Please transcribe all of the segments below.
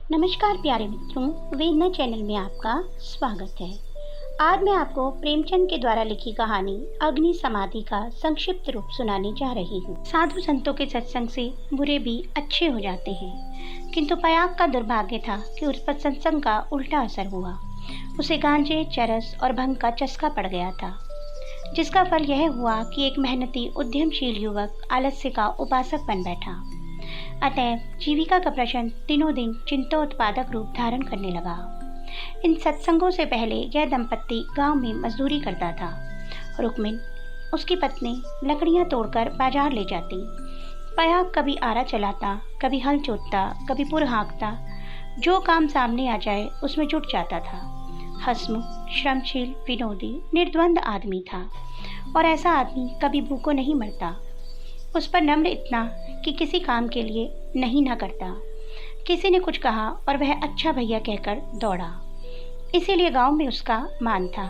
नमस्कार प्यारे मित्रों, वेदना चैनल में आपका स्वागत है। आज मैं आपको प्रेमचंद के द्वारा लिखी कहानी अग्नि समाधि का संक्षिप्त रूप सुनाने जा रही हूँ। साधु संतों के सत्संग से बुरे भी अच्छे हो जाते हैं, किंतु पयाग का दुर्भाग्य था कि उस पर सत्संग का उल्टा असर हुआ। उसे गांजे, चरस और भंग का चस्का पड़ गया था, जिसका फल यह हुआ कि एक मेहनती उद्यमशील युवक आलस्य का उपासक बन बैठा। अतः जीविका का प्रश्न दिनों दिन चिंतोत्पादक रूप धारण करने लगा। इन सत्संगों से पहले यह दंपत्ति गांव में मजदूरी करता था। रुक्मिन, उसकी पत्नी, लकड़ियां तोड़कर बाजार ले जाती। पयाग कभी आरा चलाता, कभी हल जोतता, कभी पुर हाँकता। जो काम सामने आ जाए उसमें जुट जाता था। हंसमुख, श्रमशील, विनोदी, निर्द्वंद आदमी था, और ऐसा आदमी कभी भूखों नहीं मरता। उस पर नम्र इतना कि किसी काम के लिए नहीं ना करता। किसी ने कुछ कहा और वह अच्छा भैया कहकर दौड़ा, इसीलिए गांव में उसका मान था।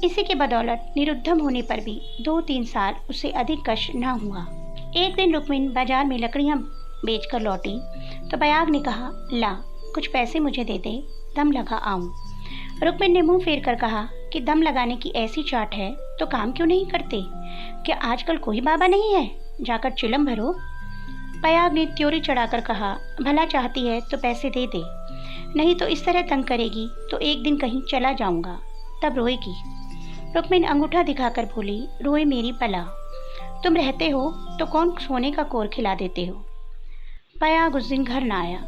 इसी के बदौलत निरुद्धम होने पर भी 2-3 साल उसे अधिक कष्ट न हुआ। एक दिन रुक्मिन बाजार में लकड़ियां बेचकर लौटी तो पयाग ने कहा, ला कुछ पैसे मुझे दे दे, दम लगा आऊं। रुक्मिन ने मुंह फेर कर कहा कि दम लगाने की ऐसी चाट है तो काम क्यों नहीं करते? क्या आजकल कोई बाबा नहीं है? जाकर चिलम भरो। पयाग ने त्योरी चढ़ाकर कहा, भला चाहती है तो पैसे दे दे, नहीं तो इस तरह तंग करेगी तो एक दिन कहीं चला जाऊंगा, तब रोएगी। रुक्मिन अंगूठा दिखाकर बोली, रोए मेरी पला, तुम रहते हो तो कौन सोने का कोर खिला देते हो। पयाग उस दिन घर ना आया।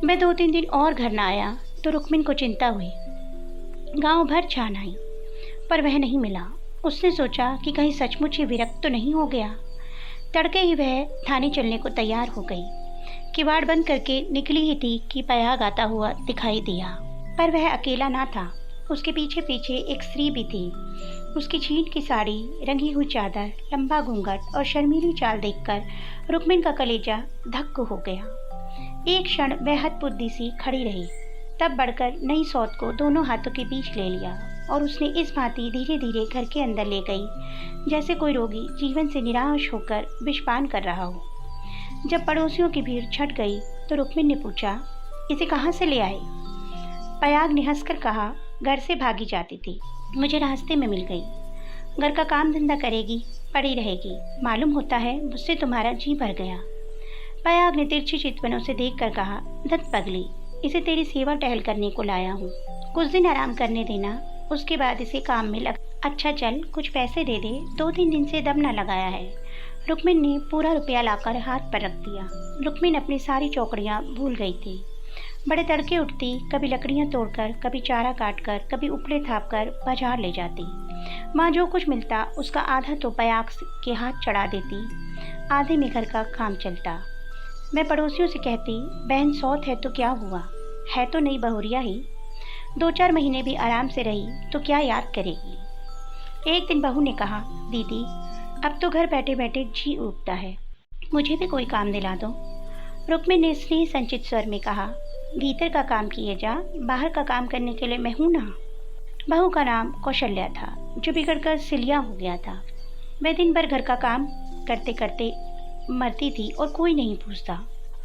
मैं 2-3 दिन और घर ना आया तो रुक्मिन को चिंता हुई। गांव भर छान आई पर वह नहीं मिला। उसने सोचा कि कहीं सचमुच ही विरक्त तो नहीं हो गया। तड़के ही वह थाने चलने को तैयार हो गई। किवाड़ बंद करके निकली ही थी कि पयाग आता हुआ दिखाई दिया, पर वह अकेला ना था। उसके पीछे पीछे एक स्त्री भी थी। उसकी छीन की साड़ी, रंगी हुई चादर, लंबा घूंघट और शर्मीली चाल देखकर रुक्मिन का कलेजा धक्क हो गया। एक क्षण वह हतबुद्धि सी खड़ी रही, तब बढ़कर नई सौत को दोनों हाथों के बीच ले लिया और उसने इस भांति धीरे धीरे घर के अंदर ले गई जैसे कोई रोगी जीवन से निराश होकर विषपान कर रहा हो। जब पड़ोसियों की भीड़ छट गई तो रुक्मिन ने पूछा, इसे कहाँ से ले आए? पयाग ने हंसकर कहा, घर से भागी जाती थी, मुझे रास्ते में मिल गई। घर का काम धंधा करेगी, पड़ी रहेगी, मालूम होता है मुझसे तुम्हारा जी भर गया। पयाग ने तिरछी चितवनों से देख कर कहा, धत पगली, इसे तेरी सेवा टहल करने को लाया हूँ, कुछ दिन आराम करने देना, उसके बाद इसे काम में लग। अच्छा चल, कुछ पैसे दे दे, 2-3 दिन से दम न लगाया है। रुक्मिन ने पूरा रुपया लाकर हाथ पर रख दिया। रुक्मिन अपनी सारी चौकड़ियाँ भूल गई थी। बड़े तड़के उठती, कभी लकड़ियाँ तोड़कर, कभी चारा काटकर, कभी उपले थाप कर बाजार ले जाती। वहाँ जो कुछ मिलता उसका आधा तो पयाग के हाथ चढ़ा देती, आधे में घर का काम चलता। मैं पड़ोसियों से कहती, बहन सौत है तो क्या हुआ, है तो नई बहुरिया ही, 2-4 महीने भी आराम से रही तो क्या याद करेगी। एक दिन बहू ने कहा, दीदी अब तो घर बैठे बैठे जी उगता है, मुझे भी कोई काम दिला दो। रुक्मिन ने स्नेह संचित स्वर में कहा, भीतर का काम किए जा, बाहर का काम करने के लिए मैं हूँ ना। बहू का नाम कौशल्या था, जो बिगड़कर सिलिया हो गया था। वह दिन भर घर का काम करते करते मरती थी और कोई नहीं पूछता।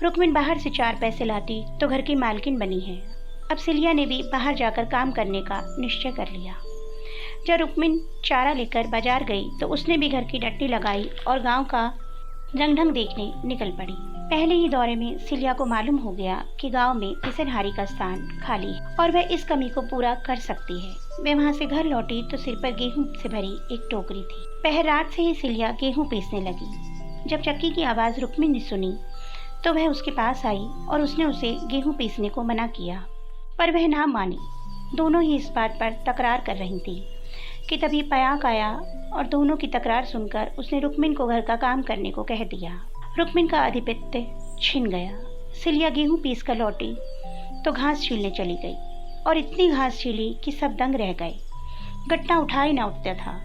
रुक्मिन बाहर से 4 पैसे लाती तो घर की मालकिन बनी है। अब सिलिया ने भी बाहर जाकर काम करने का निश्चय कर लिया। जब रुक्मिन चारा लेकर बाजार गई तो उसने भी घर की डट्टी लगाई और गांव का रंग ढंग देखने निकल पड़ी। पहले ही दौरे में सिलिया को मालूम हो गया कि गांव में पिसनहारी का स्थान खाली है और वह इस कमी को पूरा कर सकती है। वह वहां से घर लौटी तो सिर पर गेहूं से भरी एक टोकरी थी। पहर रात से ही सिलिया गेहूं पीसने लगी। जब चक्की की आवाज़ रुक्मिन ने सुनी तो वह उसके पास आई और उसने उसे गेहूं पीसने को मना किया, पर वह ना मानी। दोनों ही इस बात पर तकरार कर रही थी कि तभी पयाग आया और दोनों की तकरार सुनकर उसने रुक्मिन को घर का काम करने को कह दिया। रुक्मिन का आधिपत्य छिन गया। सिलिया गेहूं पीस कर लौटी तो घास छीलने चली गई और इतनी घास छीली कि सब दंग रह गए। गट्टा उठा ही ना उठता था।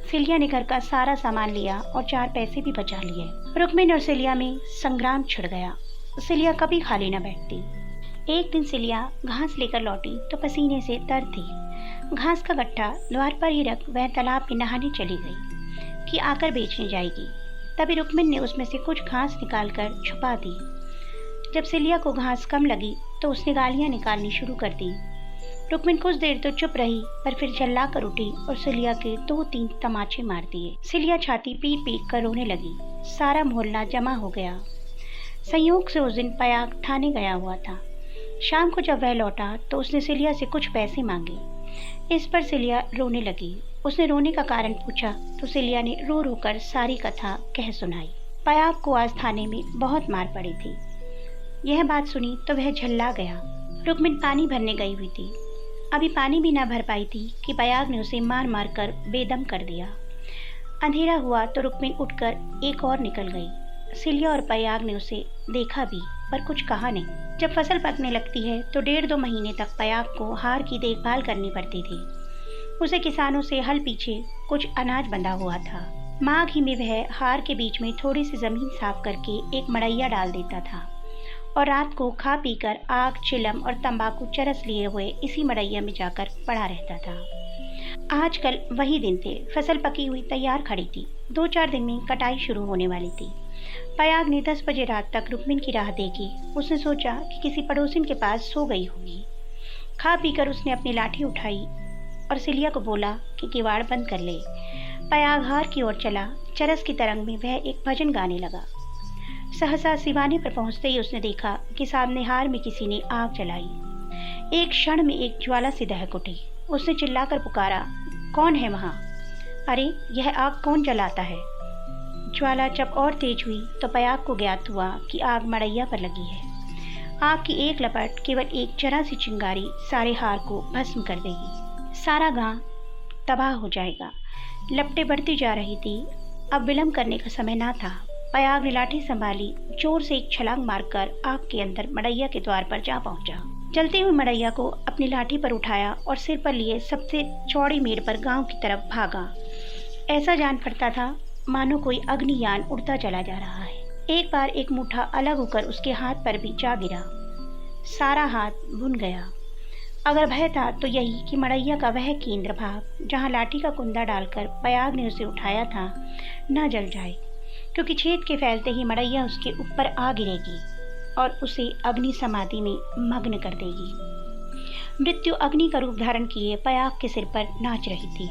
सिलिया ने घर का सारा सामान लिया और 4 पैसे भी बचा लिए। रुक्मिन और सिलिया में संग्राम छिड़ गया। सिलिया कभी खाली न बैठती। एक दिन सिलिया घास लेकर लौटी तो पसीने से तर थी। घास का गट्ठा द्वार पर ही रख वह तालाब में नहाने चली गई कि आकर बेचने जाएगी। तभी रुक्मिन ने उसमें से कुछ घास निकालकर छुपा दी। जब सिलिया को घास कम लगी तो उसने गालियाँ निकालनी शुरू कर दी। रुक्मिन कुछ देर तो चुप रही, पर फिर चिल्ला कर उठी और सिलिया के 2-3 तमाचे मार दिए। सिलिया छाती पीट पीट कर रोने लगी। सारा मोहल्ला जमा हो गया। संयोग से उस दिन पयाग थाने गया हुआ था। शाम को जब वह लौटा तो उसने सिलिया से कुछ पैसे मांगे। इस पर सिलिया रोने लगी। उसने रोने का कारण पूछा तो सिलिया ने रो रो कर सारी कथा कह सुनाई। पयाग को आज थाने में बहुत मार पड़ी थी। यह बात सुनी तो वह झल्ला गया। रुक्मिन पानी भरने गई हुई थी। अभी पानी भी ना भर पाई थी कि पयाग ने उसे मार मार कर बेदम कर दिया। अंधेरा हुआ तो रुक्मिन उठकर एक और निकल गई। सिलिया और पयाग ने उसे देखा भी, पर कुछ कहा नहीं। जब फसल पकने लगती है तो 1.5-2 महीने तक पयाग को हार की देखभाल करनी पड़ती थी। उसे किसानों से हल पीछे कुछ अनाज बंधा हुआ था। माघ ही में वह हार के बीच में थोड़ी सी जमीन साफ करके एक मड़ैया डाल देता था और रात को खा पीकर आग, चिलम और तंबाकू चरस लिए हुए इसी मड़ैया में जाकर पड़ा रहता था। आजकल वही दिन थे। फसल पकी हुई तैयार खड़ी थी। 2-4 दिन में कटाई शुरू होने वाली थी। पयाग ने 10 बजे रात तक रुक्मिन की राह देखी। उसने सोचा कि किसी पड़ोसिन के पास सो गई होगी। खा पीकर उसने अपनी लाठी उठाई और सिलिया को बोला कि किवाड़ बंद कर ले। पयाग हार की ओर चला। चरस की तरंग में वह एक भजन गाने लगा। सहसा सिवाने पर पहुंचते ही उसने देखा कि सामने हार में किसी ने आग जलाई। एक क्षण में एक ज्वाला सी दहक उठी। उसने चिल्लाकर पुकारा, कौन है वहाँ? अरे यह आग कौन जलाता है? ज्वाला जब और तेज हुई तो पयाग को ज्ञात हुआ कि आग मड़ैया पर लगी है। आग की एक लपट, केवल एक जरा सी चिंगारी सारे हार को भस्म कर देगी। सारा गांव तबाह हो जाएगा। लपटें बढ़ती जा रही थी। अब विलंब करने का समय ना था। पयाग ने लाठी संभाली, जोर से एक छलांग मारकर आग के अंदर मड़ैया के द्वार पर जा पहुंचा। जलते हुए मड़ैया को अपनी लाठी पर उठाया और सिर पर लिए सबसे चौड़ी मेड़ पर गांव की तरफ भागा। ऐसा जान पड़ता था मानो कोई अग्नियान उड़ता चला जा रहा है। एक बार एक मुट्ठा अलग होकर उसके हाथ पर भी जा गिरा। सारा हाथ भुन गया। अगर भय था तो यही कि मड़ैया का वह केंद्र भाग जहाँ लाठी का कुंदा डालकर पयाग ने उसे उठाया था न जल जाए, क्योंकि छेद के फैलते ही मड़ैया उसके ऊपर आ गिरेगी और उसे अग्नि समाधि में मग्न कर देगी। मृत्यु अग्नि का रूप धारण किए पयाग के सिर पर नाच रही थी।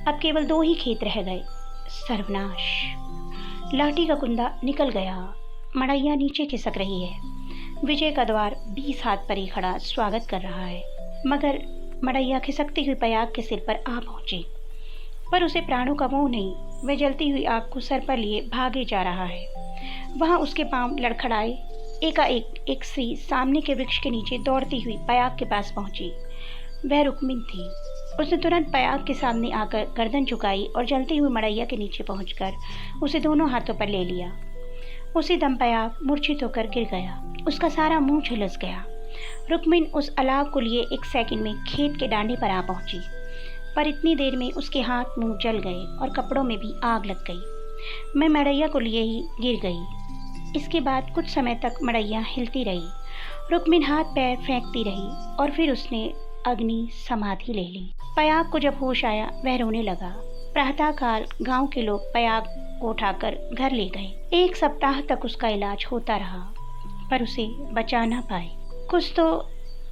अब केवल 2 ही खेत रह गए। सर्वनाश। लाठी का कुंदा निकल गया। मड़ैया नीचे खिसक रही है। विजय का द्वार 20 हाथ पर ही खड़ा स्वागत कर रहा है, मगर मड़ैया खिसकती हुई पयाग के सिर पर आ पहुंची। पर उसे प्राणों का मोह नहीं। वह जलती हुई आग को सर पर लिए भागे जा रहा है। वहां उसके पांव लड़खड़ाए। एकाएक एक स्त्री सामने के वृक्ष के नीचे दौड़ती हुई पयाग के पास पहुंची। वह रुक्मिन थी। उसने तुरंत पयाग के सामने आकर गर्दन झुकाई और जलती हुई मड़ैया के नीचे पहुंचकर उसे दोनों हाथों पर ले लिया। उसी दम पयाग मूर्छित होकर गिर गया। उसका सारा मुंह झुलस गया। रुक्मिन उस अलाव को लिए 1 सेकंड में खेत के डांडे पर आ पहुंची, पर इतनी देर में उसके हाथ मुंह जल गए और कपड़ों में भी आग लग गई। मैं मड़ैया को लिए ही गिर गई। इसके बाद कुछ समय तक मड़ैया हिलती रही। रुक्मिन हाथ पैर फेंकती रही और फिर उसने अग्नि समाधि ले ली। पयाग को जब होश आया वह रोने लगा। प्रातःकाल गांव के लोग पयाग को उठाकर घर ले गए। 1 सप्ताह तक उसका इलाज होता रहा, पर उसे बचा ना पाए। कुछ तो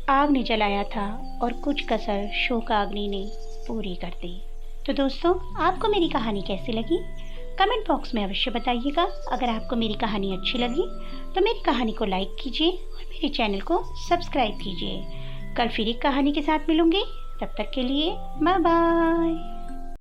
आग ने जलाया था और कुछ कसर शोकाग्नि ने पूरी कर दी। तो दोस्तों, आपको मेरी कहानी कैसी लगी कमेंट बॉक्स में अवश्य बताइएगा। अगर आपको मेरी कहानी अच्छी लगी तो मेरी कहानी को लाइक कीजिए और मेरे चैनल को सब्सक्राइब कीजिए। कल फिर एक कहानी के साथ मिलूंगी। तब तक के लिए बाय बाय।